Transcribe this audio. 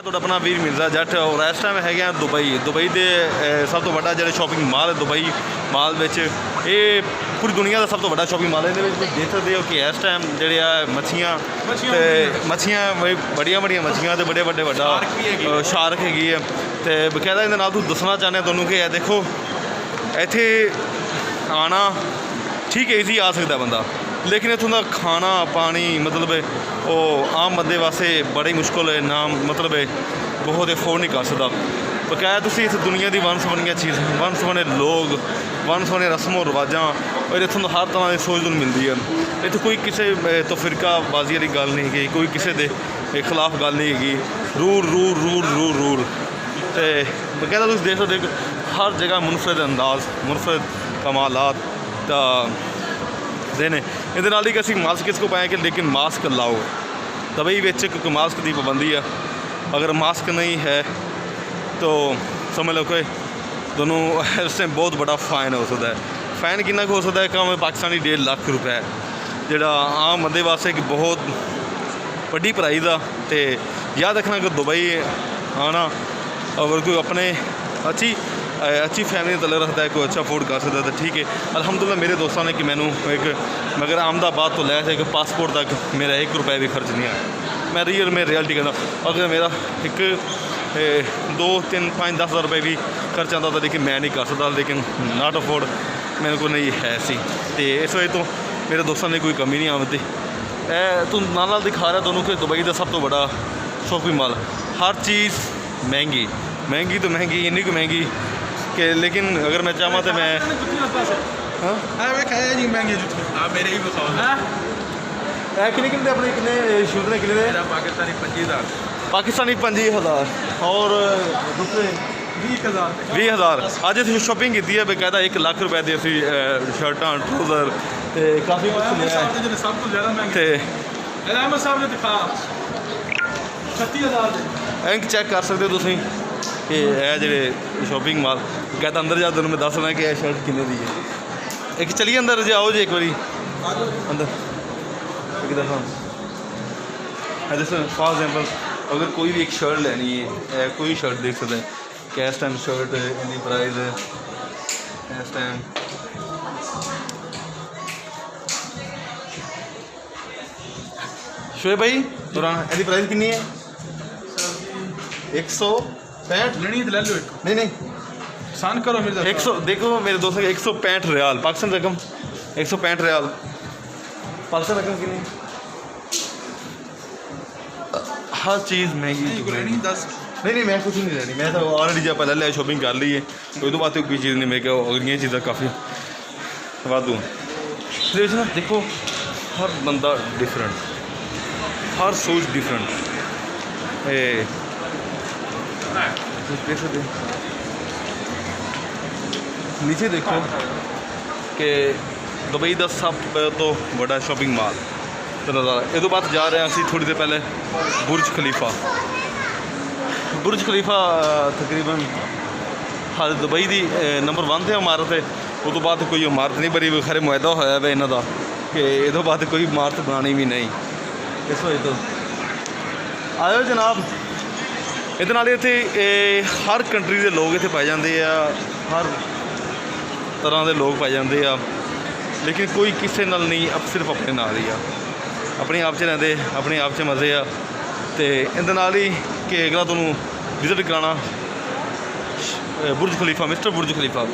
ਤੁਹਾਡਾ ਆਪਣਾ ਵੀਰ ਮਿਰਜ਼ਾ ਜੱਟ ਔਰ ਇਸ ਟਾਈਮ ਹੈਗੇ ਆ ਦੁਬਈ ਦੇ ਸਭ ਤੋਂ ਵੱਡਾ ਜਿਹੜਾ ਸ਼ਾਪਿੰਗ ਮਾਲ ਹੈ ਦੁਬਈ ਮਾਲ ਵਿੱਚ। ਇਹ ਪੂਰੀ ਦੁਨੀਆ ਦਾ ਸਭ ਤੋਂ ਵੱਡਾ ਸ਼ਾਪਿੰਗ ਮਾਲ ਹੈ। ਇਹਦੇ ਵਿੱਚ ਤੁਸੀਂ ਦੇਖ ਸਕਦੇ ਹੋ ਕਿ ਇਸ ਟਾਈਮ ਜਿਹੜੇ ਆ ਮੱਛੀਆਂ ਬੜੀਆਂ ਮੱਛੀਆਂ ਤੇ ਵੱਡੇ ਵੱਡਾ ਸ਼ਾਰਕ ਹੈਗੀ ਆ। ਤੇ ਬਕਾਇਦਾ ਇਹਦੇ ਨਾਲ ਤੁਸੀਂ ਦੱਸਣਾ ਚਾਹੁੰਦੇ ਤੁਹਾਨੂੰ ਕਿ ਇਹ ਦੇਖੋ ਇੱਥੇ ਆਉਣਾ ਠੀਕ ਹੈ ਈਜ਼ੀ ਆ ਸਕਦਾ ਬੰਦਾ, ਲੇਕਿਨ ਇੱਥੋਂ ਦਾ ਖਾਣਾ ਪਾਣੀ ਮਤਲਬ ਉਹ ਆਮ ਬੰਦੇ ਵਾਸਤੇ ਬੜਾ ਹੀ ਮੁਸ਼ਕਿਲ ਹੈ ਨਾ, ਮਤਲਬ ਬਹੁਤ ਅਫੋਰਡ ਨਹੀਂ ਕਰ ਸਕਦਾ। ਬਕਾਇਦਾ ਤੁਸੀਂ ਇਸ ਦੁਨੀਆ ਦੀ ਵੰਨ ਸੁਵੰਨੀਆਂ ਚੀਜ਼ ਵੰਨ ਸੁਵੰਨੇ ਲੋਕ ਵੰਨ ਸੁਵੰਨੇ ਰਸਮੋ ਰਿਵਾਜਾਂ ਔਰ ਇੱਥੋਂ ਦਾ ਹਰ ਤਰ੍ਹਾਂ ਦੀ ਸੋਚ ਨੂੰ ਮਿਲਦੀ ਹੈ। ਇੱਥੇ ਕੋਈ ਕਿਸੇ ਤੋਂ ਫਿਰਕਾਬਾਜ਼ੀ ਵਾਲੀ ਗੱਲ ਨਹੀਂ ਹੈਗੀ, ਕੋਈ ਕਿਸੇ ਦੇ ਖਿਲਾਫ ਗੱਲ ਨਹੀਂ ਹੈਗੀ। ਰੂਲ ਅਤੇ ਬਕਾਇਦਾ ਤੁਸੀਂ ਦੇਖ ਸਕਦੇ ਹਰ ਜਗ੍ਹਾ ਮੁਨਫਰਦ ਅੰਦਾਜ਼ ਮੁਨਫਰਦ ਕਮਾਲਾਤ ਤਾਂ देने ਇਹਦੇ ਨਾਲ ਹੀ ਕਿ ਅਸੀਂ ਮਾਸਕ ਕਿਸ ਕੋ ਪਾਏ ਕਿ ਲੇਕਿਨ ਮਾਸਕ ਲਾਓ ਦੁਬਈ ਵਿੱਚ ਕਿਉਂਕਿ ਮਾਸਕ ਦੀ ਪਾਬੰਦੀ ਆ। ਅਗਰ ਮਾਸਕ नहीं है तो समझ लो कि दोनों इस टाइम बहुत बड़ा फाइन हो सकता है। फाइन कितना हो सकता है कम पाकिस्तानी 1.5 लाख रुपए ਜਿਹੜਾ ਆਮ ਬੰਦੇ ਵਾਸਤੇ ਇੱਕ ਬਹੁਤ ਵੱਡੀ ਪ੍ਰਾਈਜ਼ ਆ। ਅਤੇ ਯਾਦ ਰੱਖਣਾ ਕਿ ਦੁਬਈ ਆਉਣਾ ਅਗਰ ਕੋਈ ਆਪਣੇ अच्छी फैमिली तले रखता है, कोई अच्छा अफोर्ड कर सकता है तो ठीक है। अल्हम्दुलिल्लाह मेरे दोस्तों ने कि मैंने एक मगर अहमदाबाद तो लिया एक पासपोर्ट तक मेरा 1 रुपये भी खर्च नहीं आया। मैं रियलिटी कहता अगर मेरा एक 2 3 5 10 हज़ार रुपये भी खर्च आता था लेकिन मैं नहीं कर सकता, लेकिन नॉट अफोर्ड मेरे को नहीं है सी। तो इस वजह तो मेरे दोस्तों ने कोई कमी नहीं आती। तो नाल दिखा रहा दोनों कि दुबई का सब तो बड़ा शॉपिंग मॉल, हर चीज़ महंगी तो महंगी इन्नी को महंगी कि लेकिन अगर मैं चाहवा तो मैं कितने अपने कितने शूज़ ने कितने पाकिस्तानी 25,000 और दूसरे 20,000। अज असीं शॉपिंग की है बकायदा 1 लाख रुपए की असीं शर्टां ट्राउज़र तो काफ़ी कुछ लिया। इंक चैक कर सकते हो तुसीं कि यह जो शॉपिंग मॉल कहता अंदर जा मैं दस रहा कि यह शर्ट किन्ने दी है। एक चलिए अंदर जाओ जी एक बारी अंदर एक दफ़ा जैसे फॉर एग्जाम्पल अगर कोई भी एक शर्ट लेनी है कोई शर्ट देख सकते हैं कि इस टाइम शर्ट इनकी प्राइस है इस टाइम शोएब भाई दौरान इनकी प्राइस कितनी है 165 ले लो नहीं सान करो मेरे 100 देखो मेरे दोस्तों 165 रियाल पाकिस्तान रकम 165 रियाल पाकिस्तान रकम की नहीं हर चीज़ महंगी नहीं मैं कुछ नहीं लेनी। मैं तो ऑलरेडी जब पहले ले शॉपिंग कर ली है तो ये बात कोई चीज़ नहीं मेरे को और ये चीज़ें काफ़ी वादू ना। देखो हर बंदा डिफरेंट हर सोच डिफरेंट नीचे देखो कि दुबई का सब तो बड़ा शॉपिंग मॉल तो नज़ारा। ये तो बाद जा रहे हैं असी थोड़ी देर पहले बुर्ज खलीफा तकरीबन हर दुबई की नंबर 1 से इमारत है। उस तो बाद कोई इमारत नहीं बनी खरे मुआदा होया है इन्हों का कि ये तो बाद कोई इमारत बनानी भी नहीं। इस वजह तो आयो जनाब ਇਹਦੇ ਨਾਲ ਇੱਥੇ ਹਰ ਕੰਟਰੀ ਦੇ ਲੋਕ ਇੱਥੇ ਪਾਏ ਜਾਂਦੇ ਆ, ਹਰ ਤਰ੍ਹਾਂ ਦੇ ਲੋਕ ਪਾਏ ਜਾਂਦੇ ਆ, ਲੇਕਿਨ ਕੋਈ ਕਿਸੇ ਨਾਲ ਨਹੀਂ ਸਿਰਫ ਆਪਣੇ ਨਾਲ ਹੀ ਆ, ਆਪਣੇ ਆਪ 'ਚ ਰਹਿੰਦੇ ਆਪਣੇ ਆਪ 'ਚ ਮਜ਼ੇ ਆ। ਅਤੇ ਇਹਦੇ ਨਾਲ ਹੀ ਕਿ ਅਗਲਾ ਤੁਹਾਨੂੰ ਵਿਜ਼ਿਟ ਕਰਾਉਣਾ Burj Khalifa mister Burj Khalifa